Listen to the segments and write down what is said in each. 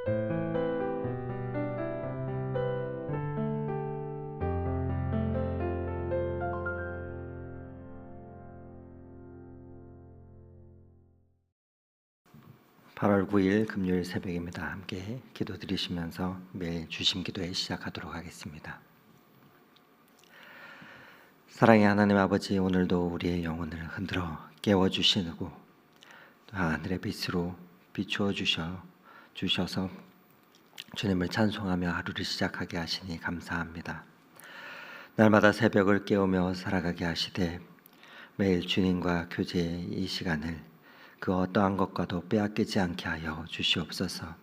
(8월 9일) 금요일 새벽입니다. 함께 기도드리시면서 매일 주심 기도회 시작하도록 하겠습니다. 사랑의 하나님 아버지, 오늘도 우리의 영혼을 흔들어 깨워주시고 또 하늘의 빛으로 비추어 주셔서 주님을 찬송하며 하루를 시작하게 하시니 감사합니다. 날마다 새벽을 깨우며 살아가게 하시되 매일 주님과 교제의 이 시간을 그 어떠한 것과도 빼앗기지 않게 하여 주시옵소서.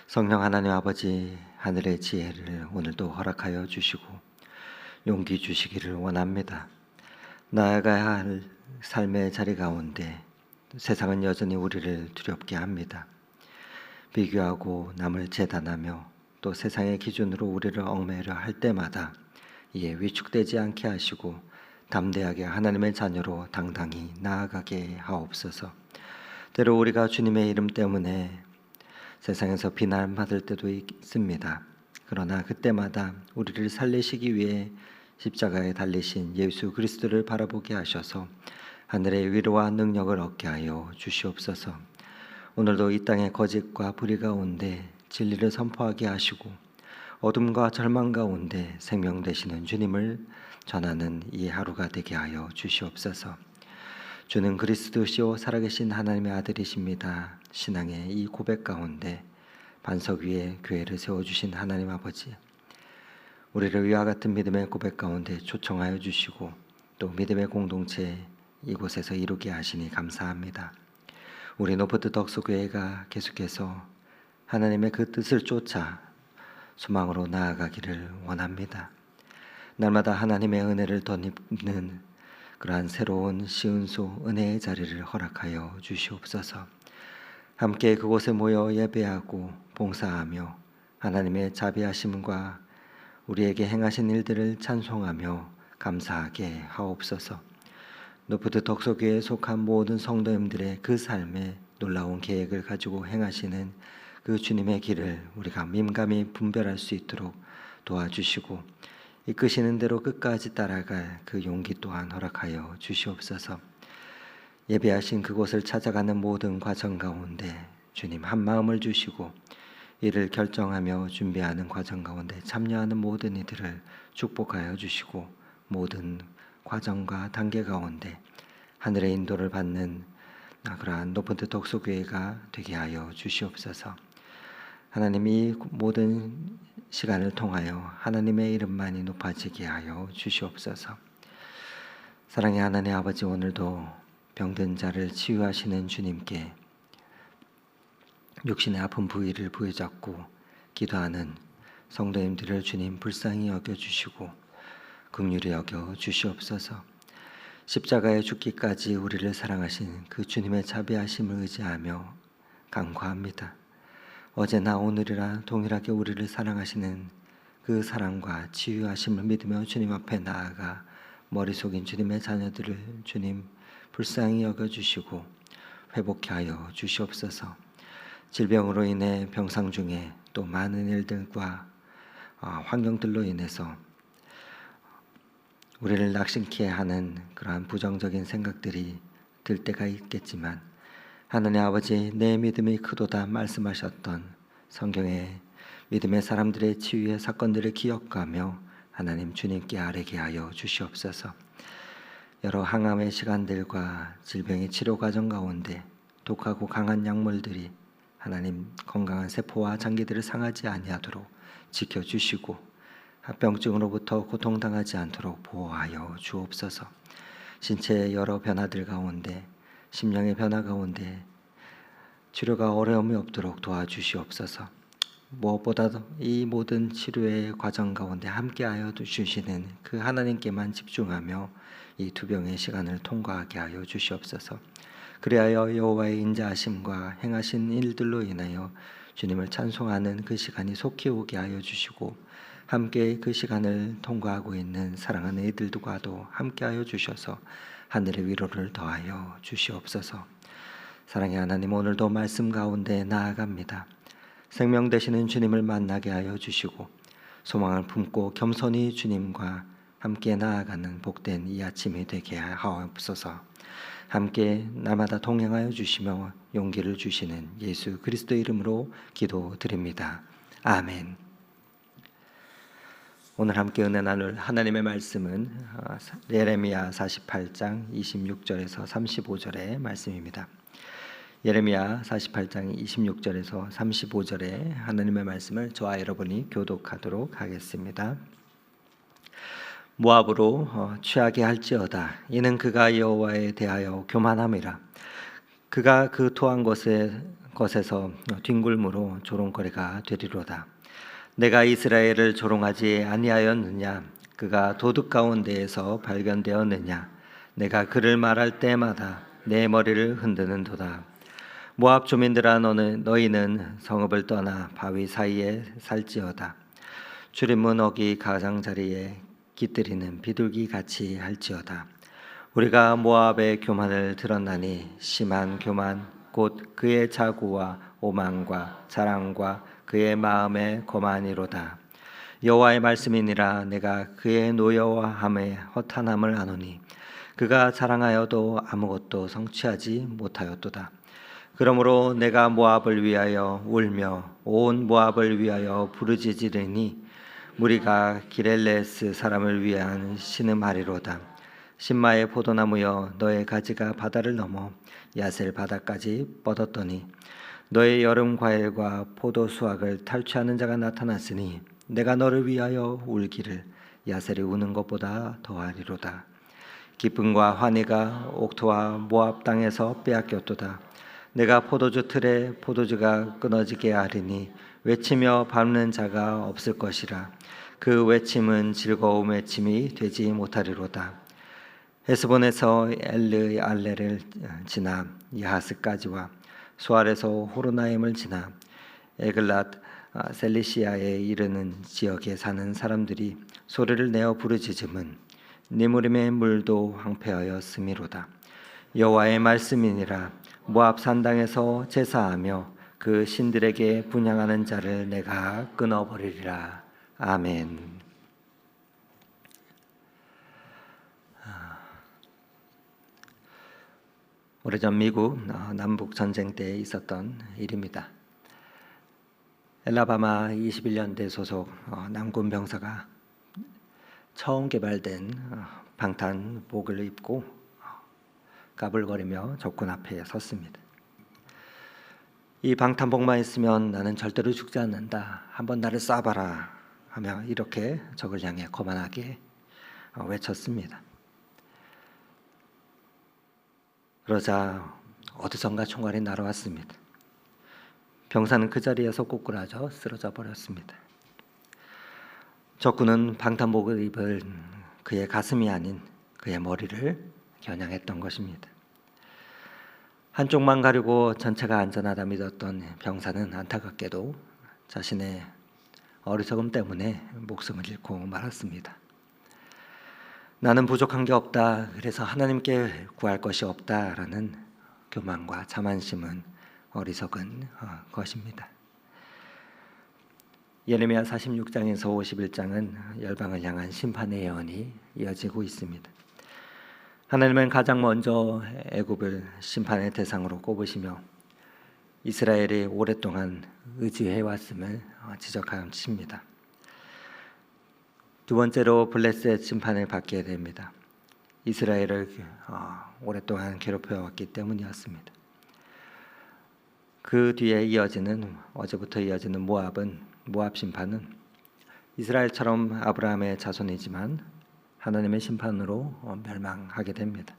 성령 하나님 아버지, 하늘의 지혜를 오늘도 허락하여 주시고 용기 주시기를 원합니다. 나아가야 할 삶의 자리 가운데 세상은 여전히 우리를 두렵게 합니다. 비교하고 남을 재단하며 또 세상의 기준으로 우리를 얽매이려 할 때마다 이에 위축되지 않게 하시고 담대하게 하나님의 자녀로 당당히 나아가게 하옵소서. 때로 우리가 주님의 이름 때문에 세상에서 비난받을 때도 있습니다. 그러나 그때마다 우리를 살리시기 위해 십자가에 달리신 예수 그리스도를 바라보게 하셔서 하늘의 위로와 능력을 얻게 하여 주시옵소서. 오늘도 이 땅의 거짓과 불의 가운데 진리를 선포하게 하시고 어둠과 절망 가운데 생명 되시는 주님을 전하는 이 하루가 되게 하여 주시옵소서. 주는 그리스도시요 살아계신 하나님의 아들이십니다. 신앙의 이 고백 가운데 반석 위에 교회를 세워주신 하나님 아버지, 우리를 위와 같은 믿음의 고백 가운데 초청하여 주시고 또 믿음의 공동체 이곳에서 이루게 하시니 감사합니다. 우리 노포트 덕소교회가 계속해서 하나님의 그 뜻을 쫓아 소망으로 나아가기를 원합니다. 날마다 하나님의 은혜를 덧입는 그러한 새로운 시은소 은혜의 자리를 허락하여 주시옵소서. 함께 그곳에 모여 예배하고 봉사하며 하나님의 자비하심과 우리에게 행하신 일들을 찬송하며 감사하게 하옵소서. 노포트 덕소교회에 속한 모든 성도님들의 그 삶에 놀라운 계획을 가지고 행하시는 그 주님의 길을 우리가 민감히 분별할 수 있도록 도와주시고 이끄시는 대로 끝까지 따라갈 그 용기 또한 허락하여 주시옵소서. 예배하신 그곳을 찾아가는 모든 과정 가운데 주님 한 마음을 주시고 이를 결정하며 준비하는 과정 가운데 참여하는 모든 이들을 축복하여 주시고 모든 과정과 단계 가운데 하늘의 인도를 받는 그러한 노포트 덕소교회가 되게 하여 주시옵소서. 하나님, 이 모든 시간을 통하여 하나님의 이름만이 높아지게 하여 주시옵소서. 사랑의 하나님 아버지, 오늘도 병든 자를 치유하시는 주님께 육신의 아픈 부위를 부여잡고 기도하는 성도님들을 주님 불쌍히 여겨주시고 긍휼히 여겨주시옵소서. 십자가에 죽기까지 우리를 사랑하신 그 주님의 자비하심을 의지하며 간구합니다. 어제나 오늘이라 동일하게 우리를 사랑하시는 그 사랑과 치유하심을 믿으며 주님 앞에 나아가 머리 숙인 주님의 자녀들을 주님 불쌍히 여겨주시고 회복케 하여 주시옵소서. 질병으로 인해 병상 중에 또 많은 일들과 환경들로 인해서 우리를 낙심케 하는 그러한 부정적인 생각들이 들 때가 있겠지만 하나님 아버지, 내 믿음이 크도다 말씀하셨던 성경의 믿음의 사람들의 치유의 사건들을 기억하며 하나님 주님께 아뢰게 하여 주시옵소서. 여러 항암의 시간들과 질병의 치료 과정 가운데 독하고 강한 약물들이 하나님 건강한 세포와 장기들을 상하지 아니하도록 지켜주시고 합병증으로부터 고통당하지 않도록 보호하여 주옵소서. 신체의 여러 변화들 가운데 심령의 변화 가운데 치료가 어려움이 없도록 도와주시옵소서. 무엇보다도 이 모든 치료의 과정 가운데 함께하여 주시는 그 하나님께만 집중하며 이 투병의 시간을 통과하게 하여 주시옵소서. 그리하여 여호와의 인자하심과 행하신 일들로 인하여 주님을 찬송하는 그 시간이 속히 오게 하여 주시고 함께 그 시간을 통과하고 있는 사랑하는 이들과도 함께하여 주셔서 하늘의 위로를 더하여 주시옵소서. 사랑의 하나님, 오늘도 말씀 가운데 나아갑니다. 생명 되시는 주님을 만나게 하여 주시고 소망을 품고 겸손히 주님과 함께 나아가는 복된 이 아침이 되게 하옵소서. 함께 날마다 동행하여 주시며 용기를 주시는 예수 그리스도 이름으로 기도드립니다. 아멘. 오늘 함께 은혜 나눌 하나님의 말씀은 예레미야 48장 26절에서 35절의 말씀입니다. 예레미야 48장 26절에서 35절의 하나님의 말씀을 저와 여러분이 교독하도록 하겠습니다. 모압으로 취하게 할지어다. 이는 그가 여호와에 대하여 교만함이라. 그가 그 토한 것에서 뒹굴므로 조롱거리가 되리로다. 내가 이스라엘을 조롱하지 아니하였느냐? 그가 도둑 가운데에서 발견되었느냐? 내가 그를 말할 때마다 내 머리를 흔드는도다. 모압 주민들아, 너희는 성읍을 떠나 바위 사이에 살지어다. 출입문 어기 가장자리에 깃들이는 비둘기 같이 할지어다. 우리가 모압의 교만을 들었나니 심한 교만 곧 그의 자구와 오만과 자랑과 그의 마음의 거만이로다. 여호와의 말씀이니라. 내가 그의 노여워함에 허탄함을 아노니 그가 자랑하여도 아무것도 성취하지 못하였도다. 그러므로 내가 모압을 위하여 울며 온 모압을 위하여 부르짖으리니 무리가 기렐레스 사람을 위한 신음하리로다. 신마의 포도나무여, 너의 가지가 바다를 넘어 야셀 바다까지 뻗었더니 너의 여름 과일과 포도 수확을 탈취하는 자가 나타났으니 내가 너를 위하여 울기를 야셀이 우는 것보다 더하리로다. 기쁨과 환희가 옥토와 모압 땅에서 빼앗겼도다. 내가 포도주 틀에 포도주가 끊어지게 하리니 외치며 밟는 자가 없을 것이라. 그 외침은 즐거움 외침이 되지 못하리로다. 헤스본에서 엘르 알레를 지나 야하스까지와 수알에서 호로나임을 지나 에글랏 셀리시아에 이르는 지역에 사는 사람들이 소리를 내어 부르짖음은 니무림의 물도 황폐하였음이로다. 여호와의 말씀이니라. 모압 산당에서 제사하며 그 신들에게 분향하는 자를 내가 끊어버리리라. 아멘. 오래전 미국 남북 전쟁 때 있었던 일입니다. 엘라바마 21년대 소속 남군 병사가 처음 개발된 방탄복을 입고 까불거리며 적군 앞에 섰습니다. 이 방탄복만 있으면 나는 절대로 죽지 않는다. 한번 나를 쏴봐라 하며 이렇게 적을 향해 거만하게 외쳤습니다. 그러자 어디선가 총알이 날아왔습니다. 병사는 그 자리에서 꼬꾸라져 쓰러져 버렸습니다. 적군은 방탄복을 입은 그의 가슴이 아닌 그의 머리를 겨냥했던 것입니다. 한쪽만 가리고 전체가 안전하다 믿었던 병사는 안타깝게도 자신의 어리석음 때문에 목숨을 잃고 말았습니다. 나는 부족한 게 없다. 그래서 하나님께 구할 것이 없다라는 교만과 자만심은 어리석은 것입니다. 예레미야 46장에서 51장은 열방을 향한 심판의 예언이 이어지고 있습니다. 하나님은 가장 먼저 애굽을 심판의 대상으로 꼽으시며 이스라엘이 오랫동안 의지해왔음을 지적하십니다. 두 번째로 블레셋 심판을 받게 됩니다. 이스라엘을 오랫동안 괴롭혀왔기 때문이었습니다. 그 뒤에 어제부터 이어지는 모압 심판은 이스라엘처럼 아브라함의 자손이지만 하나님의 심판으로 멸망하게 됩니다.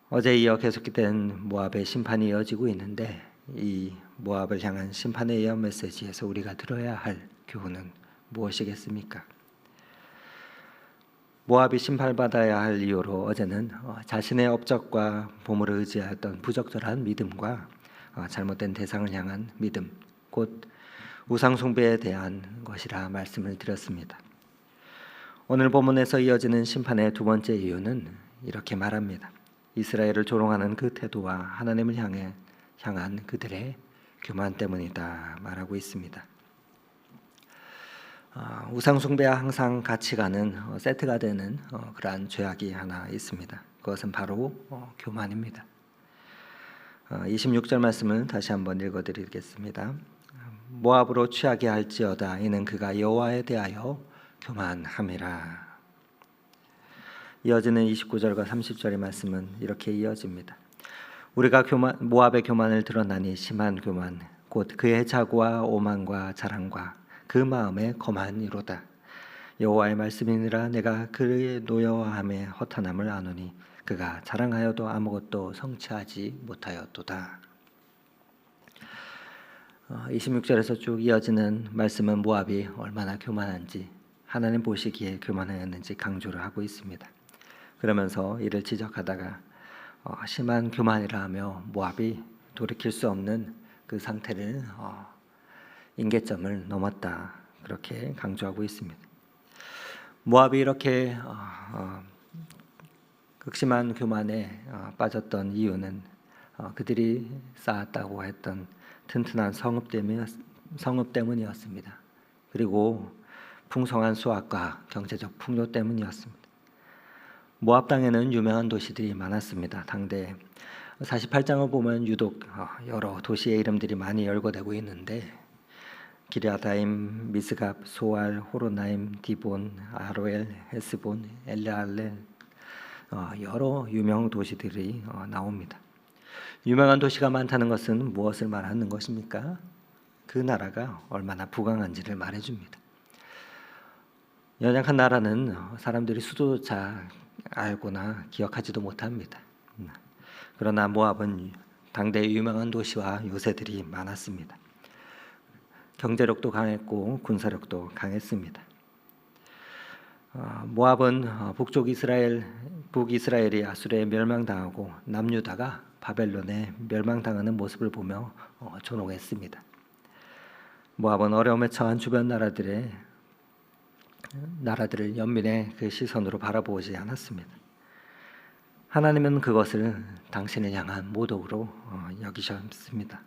어제 이어 계속된 모압의 심판이 이어지고 있는데 이 모압을 향한 심판의 예언 메시지에서 우리가 들어야 할 교훈은 무엇이겠습니까? 모압이 심판받아야 할 이유로 어제는 자신의 업적과 보물을 의지하였던 부적절한 믿음과 잘못된 대상을 향한 믿음, 곧 우상 숭배에 대한 것이라 말씀을 드렸습니다. 오늘 본문에서 이어지는 심판의 두 번째 이유는 이렇게 말합니다. 이스라엘을 조롱하는 그 태도와 하나님을 향한 그들의 교만 때문이다 말하고 있습니다. 우상 숭배와 항상 같이 가는 세트가 되는 그러한 죄악이 하나 있습니다. 그것은 바로 교만입니다. 26절 말씀을 다시 한번 읽어드리겠습니다. 모압으로 취하게 할지어다 이는 그가 여호와에 대하여 교만함이라. 이어지는 29절과 30절의 말씀은 이렇게 이어집니다. 우리가 모압의 교만을 드러나니 심한 교만 곧 그의 자고와 오만과 자랑과 그 마음에 거만이로다. 여호와의 말씀이니라 내가 그의 노여워함에 허탄함을 아노니 그가 자랑하여도 아무것도 성취하지 못하였도다. 26절에서 쭉 이어지는 말씀은 모압이 얼마나 교만한지 하나님 보시기에 교만하였는지 강조를 하고 있습니다. 그러면서 이를 지적하다가 심한 교만이라 하며 모압이 돌이킬 수 없는 그 상태를 임계점을 넘었다 그렇게 강조하고 있습니다. 모압이 이렇게 극심한 교만에 빠졌던 이유는 그들이 쌓았다고 했던 튼튼한 성읍 때문이었습니다. 그리고 풍성한 수확과 경제적 풍요 때문이었습니다. 모압 땅에는 유명한 도시들이 많았습니다. 당대 48장을 보면 유독 여러 도시의 이름들이 많이 열거되고 있는데 기랴다임, 미스갑, 소알, 호로나임, 디본, 아로엘, 헤스본, 엘레알렐 여러 유명 도시들이 나옵니다. 유명한 도시가 많다는 것은 무엇을 말하는 것입니까? 그 나라가 얼마나 부강한지를 말해줍니다. 연약한 나라는 사람들이 수도조차 알거나 기억하지도 못합니다. 그러나 모압은 당대의 유명한 도시와 요새들이 많았습니다. 경제력도 강했고 군사력도 강했습니다. 모압은 북이스라엘이 아수르에 멸망당하고 남유다가 바벨론에 멸망당하는 모습을 보며 존혹했습니다. 모압은 어려움에 처한 주변 나라들을 연민의 그 시선으로 바라보지 않았습니다. 하나님은 그것을 당신을 향한 모독으로 여기셨습니다.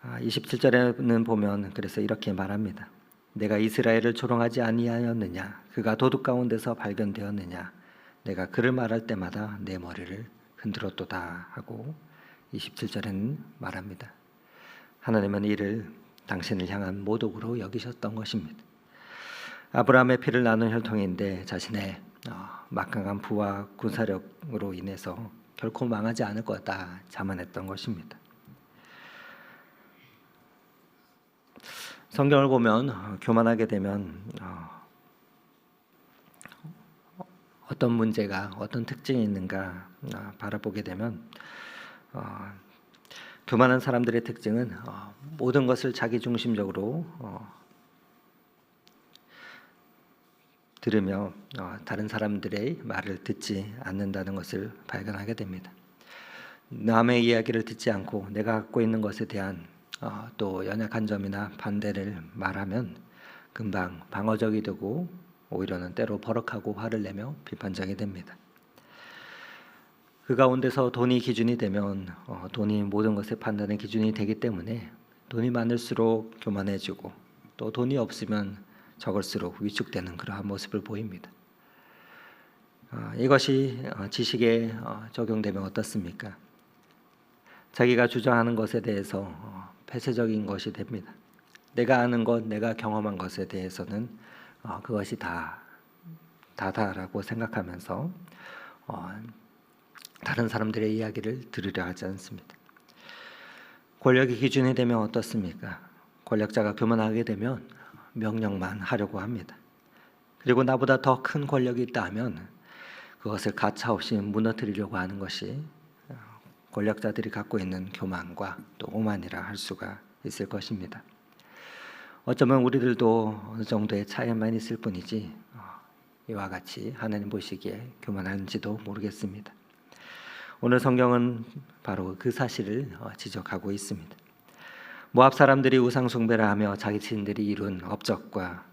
27절에는 보면 그래서 이렇게 말합니다. 내가 이스라엘을 조롱하지 아니하였느냐? 그가 도둑 가운데서 발견되었느냐? 내가 그를 말할 때마다 내 머리를 흔들었도다 하고 27절에는 말합니다. 하나님은 이를 당신을 향한 모독으로 여기셨던 것입니다. 아브라함의 피를 나눈 혈통인데 자신의 막강한 부와 군사력으로 인해서 결코 망하지 않을 거다 자만했던 것입니다. 성경을 보면 교만하게 되면 어떤 문제가 어떤 특징이 있는가 바라보게 되면 교만한 사람들의 특징은 모든 것을 자기중심적으로 들으며 다른 사람들의 말을 듣지 않는다는 것을 발견하게 됩니다. 남의 이야기를 듣지 않고 내가 갖고 있는 것에 대한 또 연약한 점이나 반대를 말하면 금방 방어적이 되고 오히려는 때로 버럭하고 화를 내며 비판적이 됩니다. 그 가운데서 돈이 기준이 되면 돈이 모든 것의 판단의 기준이 되기 때문에 돈이 많을수록 교만해지고 또 돈이 없으면 적을수록 위축되는 그러한 모습을 보입니다. 이것이 지식에 적용되면 어떻습니까? 자기가 주장하는 것에 대해서 폐쇄적인 것이 됩니다. 내가 아는 것, 내가 경험한 것에 대해서는 그것이 다다라고 생각하면서 다른 사람들의 이야기를 들으려 하지 않습니다. 권력이 기준이 되면 어떻습니까? 권력자가 교만하게 되면 명령만 하려고 합니다. 그리고 나보다 더 큰 권력이 있다 하면 그것을 가차없이 무너뜨리려고 하는 것이 권력자들이 갖고 있는 교만과 또 오만이라 할 수가 있을 것입니다. 어쩌면 우리들도 어느 정도의 차이만 있을 뿐이지 이와 같이 하나님 보시기에 교만한지도 모르겠습니다. 오늘 성경은 바로 그 사실을 지적하고 있습니다. 모압 사람들이 우상 숭배를 하며 자신들이 이룬 업적과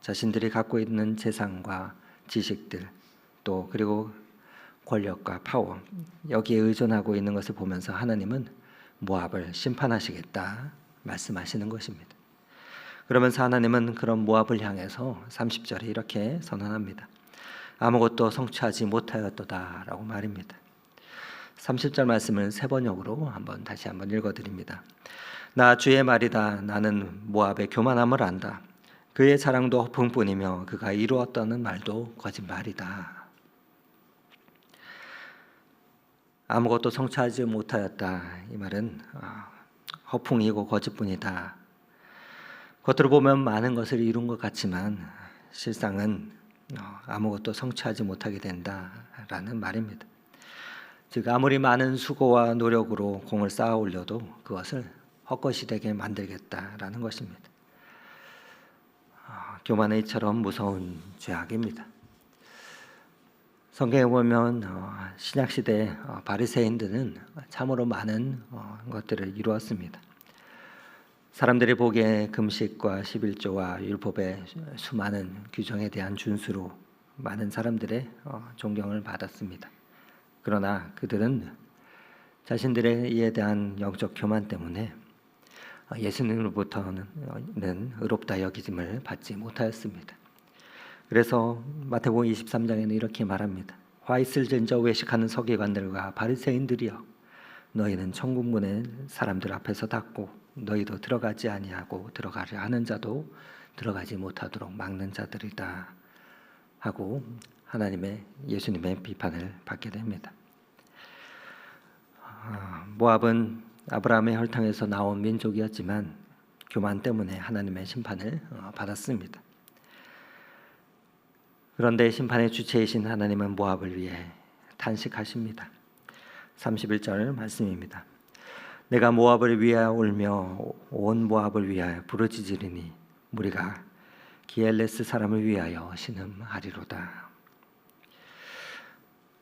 자신들이 갖고 있는 재산과 지식들 또 그리고 권력과 파워 여기에 의존하고 있는 것을 보면서 하나님은 모압을 심판하시겠다 말씀하시는 것입니다. 그러면서 하나님은 그런 모압을 향해서 30절에 이렇게 선언합니다. 아무것도 성취하지 못하였도다라고 말입니다. 30절 말씀을 세 번역으로 다시 한번 읽어드립니다. 나 주의 말이다. 나는 모압의 교만함을 안다. 그의 자랑도 허풍뿐이며 그가 이루었다는 말도 거짓말이다. 아무것도 성취하지 못하였다. 이 말은 허풍이고 거짓뿐이다. 겉으로 보면 많은 것을 이룬 것 같지만 실상은 아무것도 성취하지 못하게 된다라는 말입니다. 즉 아무리 많은 수고와 노력으로 공을 쌓아 올려도 그것을 헛것이 되게 만들겠다라는 것입니다. 교만은 이처럼 무서운 죄악입니다. 성경에 보면 신약시대 바리새인들은 참으로 많은 것들을 이루었습니다. 사람들이 보기에 금식과 11조와 율법의 수많은 규정에 대한 준수로 많은 사람들의 존경을 받았습니다. 그러나 그들은 자신들의 이에 대한 영적 교만 때문에 예수님으로부터는 의롭다 여기짐을 받지 못하였습니다. 그래서 마태복음 23장에는 이렇게 말합니다. 화 있을진저 외식하는 서기관들과 바리새인들이여, 너희는 천국문에 사람들 앞에서 닫고 너희도 들어가지 아니하고 들어가려 하는 자도 들어가지 못하도록 막는 자들이다 하고 예수님의 비판을 받게 됩니다. 모압은 아브라함의 혈통에서 나온 민족이었지만 교만 때문에 하나님의 심판을 받았습니다. 그런데 심판의 주체이신 하나님은 모압을 위해 탄식하십니다. 31절 말씀입니다. 내가 모압을 위하여 울며 온 모압을 위하여 부르짖으리니 무리가 기엘레스 사람을 위하여 신음하리로다.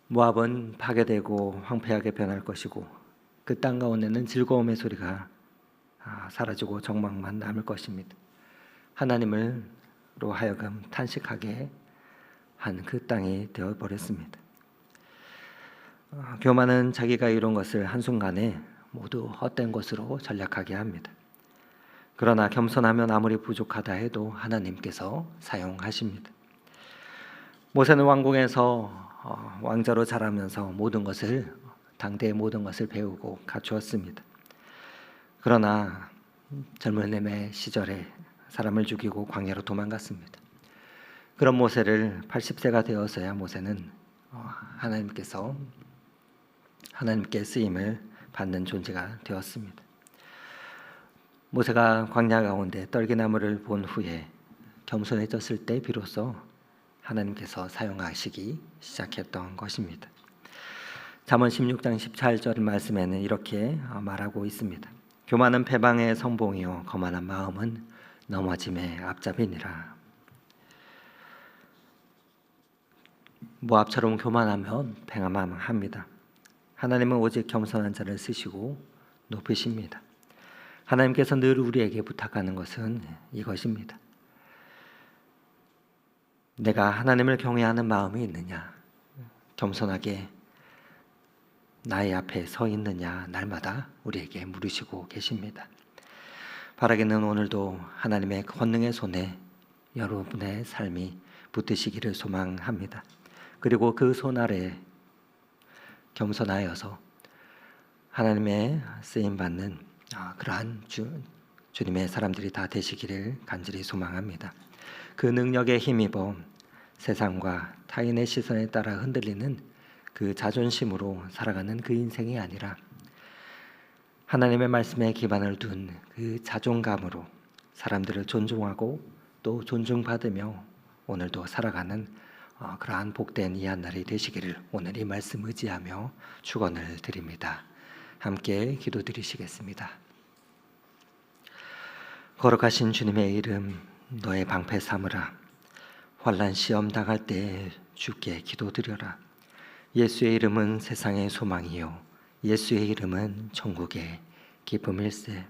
모압은 파괴되고 황폐하게 변할 것이고 그 땅 가운데는 즐거움의 소리가 사라지고 정막만 남을 것입니다. 하나님으로 하여금 탄식하게 한 그 땅이 되어버렸습니다. 교만은 자기가 이룬 것을 한순간에 모두 헛된 것으로 전략하게 합니다. 그러나 겸손하면 아무리 부족하다 해도 하나님께서 사용하십니다. 모세는 왕궁에서 왕자로 자라면서 당대의 모든 것을 배우고 갖추었습니다. 그러나 젊은이의 시절에 사람을 죽이고 광야로 도망갔습니다. 그런 모세를 80세가 되어서야 모세는 하나님께 쓰임을 받는 존재가 되었습니다. 모세가 광야 가운데 떨기나무를 본 후에 겸손해졌을 때 비로소 하나님께서 사용하시기 시작했던 것입니다. 잠언 16장 14절 말씀에는 이렇게 말하고 있습니다. 교만은 패방의 성봉이요 거만한 마음은 넘어짐의 앞잡이니라. 모압처럼 교만하면 패망합니다. 하나님은 오직 겸손한 자를 쓰시고 높이십니다. 하나님께서 늘 우리에게 부탁하는 것은 이것입니다. 내가 하나님을 경외하는 마음이 있느냐, 겸손하게 나의 앞에 서 있느냐, 날마다 우리에게 물으시고 계십니다. 바라기는 오늘도 하나님의 권능의 손에 여러분의 삶이 붙으시기를 소망합니다. 그리고 그 손 아래 겸손하여서 하나님의 쓰임받는 그러한 주님의 사람들이 다 되시기를 간절히 소망합니다. 그 능력에 힘입어 세상과 타인의 시선에 따라 흔들리는 그 자존심으로 살아가는 그 인생이 아니라 하나님의 말씀에 기반을 둔 그 자존감으로 사람들을 존중하고 또 존중받으며 오늘도 살아가는 그러한 복된 이 한날이 되시기를 오늘 이 말씀 의지하며 축원을 드립니다. 함께 기도드리시겠습니다. 거룩하신 주님의 이름 너의 방패 삼으라. 환난 시험 당할 때 주께 기도드려라. 예수의 이름은 세상의 소망이요 예수의 이름은 천국의 기쁨일세.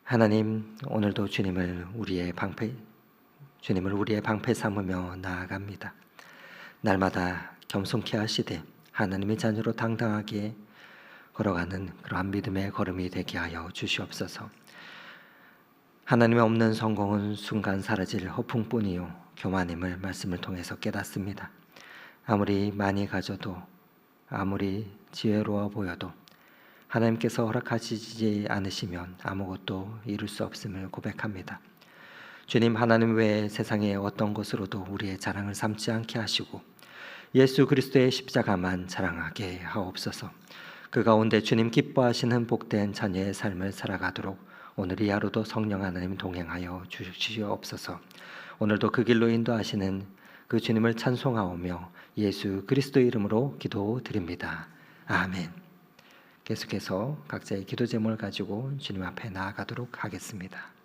하나님, 오늘도 주님을 우리의 방패 삼으며 나아갑니다. 날마다 겸손케 하시되 하나님의 자녀로 당당하게 걸어가는 그러한 믿음의 걸음이 되게 하여 주시옵소서. 하나님의 없는 성공은 순간 사라질 허풍뿐이요 교만임을 말씀을 통해서 깨닫습니다. 아무리 많이 가져도 아무리 지혜로워 보여도 하나님께서 허락하시지 않으시면 아무것도 이룰 수 없음을 고백합니다. 주님, 하나님 외에 세상의 어떤 것으로도 우리의 자랑을 삼지 않게 하시고 예수 그리스도의 십자가만 자랑하게 하옵소서. 그 가운데 주님 기뻐하시는 복된 자녀의 삶을 살아가도록 오늘 이 하루도 성령 하나님 동행하여 주시옵소서. 오늘도 그 길로 인도하시는 그 주님을 찬송하오며 예수 그리스도 이름으로 기도드립니다. 아멘. 계속해서 각자의 기도 제목을 가지고 주님 앞에 나아가도록 하겠습니다.